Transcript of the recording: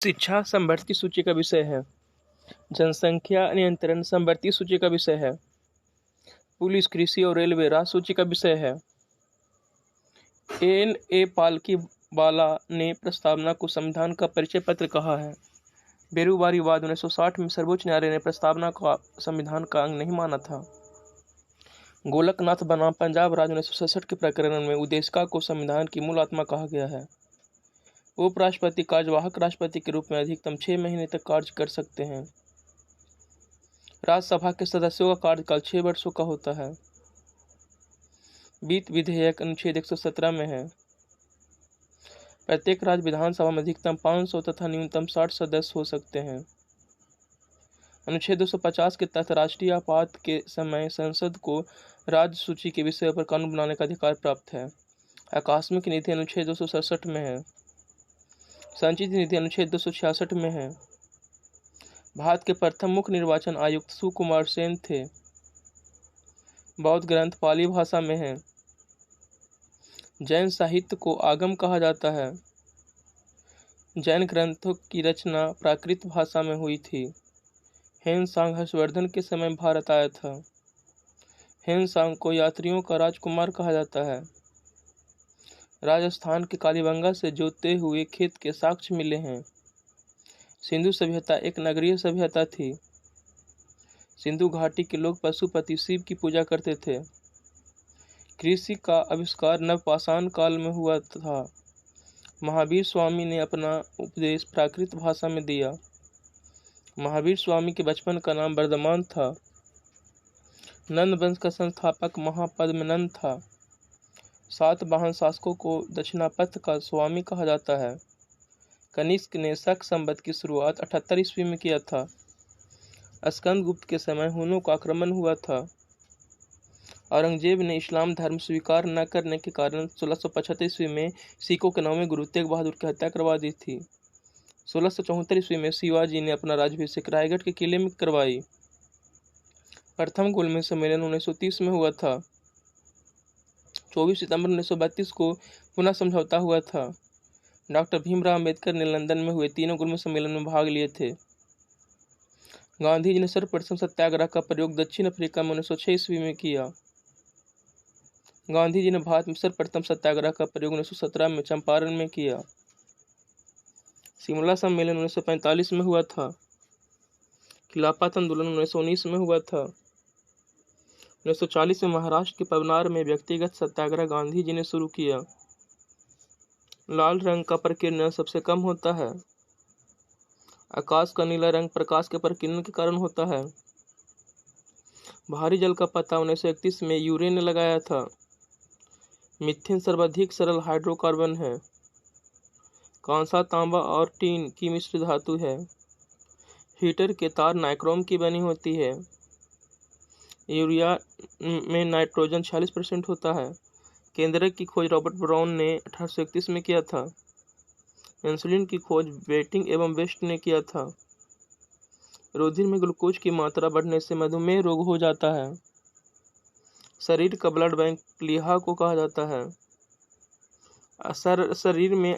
शिक्षा समवर्ती सूची का विषय है। जनसंख्या नियंत्रण समवर्ती सूची का विषय है। पुलिस, कृषि और रेलवे राज्य सूची का विषय है। N. A. पालकीवाला ने प्रस्तावना को संविधान का परिचय पत्र कहा है। बेरुवारीवाद 1960 में सर्वोच्च न्यायालय ने प्रस्तावना को संविधान का अंग नहीं माना था। गोलकनाथ बनाम पंजाब राज्य 1967 के प्रकरण में उद्देशिका को संविधान की मूल आत्मा कहा गया है। उपराष्ट्रपति कार्यवाहक राष्ट्रपति के रूप में अधिकतम 6 महीने तक कार्य कर सकते हैं। राज्यसभा के सदस्यों का कार्यकाल 6 वर्षों का होता है। वित्त विधेयक अनुच्छेद 117 में है। प्रत्येक राज्य विधानसभा में अधिकतम 500 तथा न्यूनतम 60 सदस्य हो सकते हैं। अनुच्छेद 250 के तहत राष्ट्रीय आपात के समय संसद को राज्य सूची के विषय पर कानून बनाने का अधिकार प्राप्त है। आकस्मिक निधि अनुच्छेद 267 में है। संचित निधि अनुच्छेद 266 में है। भारत के प्रथम मुख्य निर्वाचन आयुक्त सुकुमार सेन थे। बौद्ध ग्रंथ पाली भाषा में है। जैन साहित्य को आगम कहा जाता है। जैन ग्रंथों की रचना प्राकृत भाषा में हुई थी। हेनसांग हर्षवर्धन के समय भारत आया था। हेनसांग को यात्रियों का राजकुमार कहा जाता है। राजस्थान के कालीबंगा से जोते हुए खेत के साक्ष्य मिले हैं। सिंधु सभ्यता एक नगरीय सभ्यता थी। सिंधु घाटी के लोग पशुपति शिव की पूजा करते थे। कृषि का आविष्कार नवपाषाण काल में हुआ था। महावीर स्वामी ने अपना उपदेश प्राकृत भाषा में दिया। महावीर स्वामी के बचपन का नाम वर्धमान था। नंद वंश का संस्थापक महापद्मनंद था। सातवाहन शासकों को दक्षिणापथ का स्वामी कहा जाता है। कनिष्क ने शक संवत की शुरुआत 78 ईस्वी में किया था। स्कंदगुप्त के समय हुनों का आक्रमण हुआ था। औरंगजेब ने इस्लाम धर्म स्वीकार न करने के कारण 1675 ईस्वी में सिखों के 9वें गुरु तेग बहादुर की हत्या करवा दी थी। 1674 ईस्वी में शिवाजी ने अपना राज्याभिषेक रायगढ़ के किले में करवाई। प्रथम गोलमेज सम्मेलन 1930 में हुआ था। 24 सितंबर 1932 को पुनः समझौता हुआ था। डॉक्टर भीमराव अंबेडकर ने लंदन में हुए तीनों गोलमेज सम्मेलन में भाग लिए थे। गांधी जी ने सर्वप्रथम सत्याग्रह का प्रयोग दक्षिण अफ्रीका में 1906 ईस्वी में किया। गांधी जी ने भारत में सर्वप्रथम सत्याग्रह का प्रयोग 1917 में चंपारण में किया। शिमला सम्मेलन 1945 में हुआ था। खिलाफत आंदोलन 1919 में हुआ था। 1940 में महाराष्ट्र के पवनार में व्यक्तिगत सत्याग्रह गांधी जी ने शुरू किया। लाल रंग का प्रकीर्णन सबसे कम होता है। आकाश का नीला रंग प्रकाश के प्रकीर्णन के कारण होता है। भारी जल का पता 1931 में यूरे ने लगाया था। मीथेन सर्वाधिक सरल हाइड्रोकार्बन है। कांसा, तांबा और टीन की मिश्र धातु है। हीटर के तार नाइक्रोम की बनी होती है। यूरिया में नाइट्रोजन 46% होता है। केंद्रक की खोज रॉबर्ट ब्राउन ने 1831 में किया था। इंसुलिन की खोज बेटिंग एवं वेस्ट ने किया था। रुधिर में ग्लूकोज की मात्रा बढ़ने से मधुमेह रोग हो जाता है। शरीर का ब्लड बैंक प्लीहा को कहा जाता है। शरीर में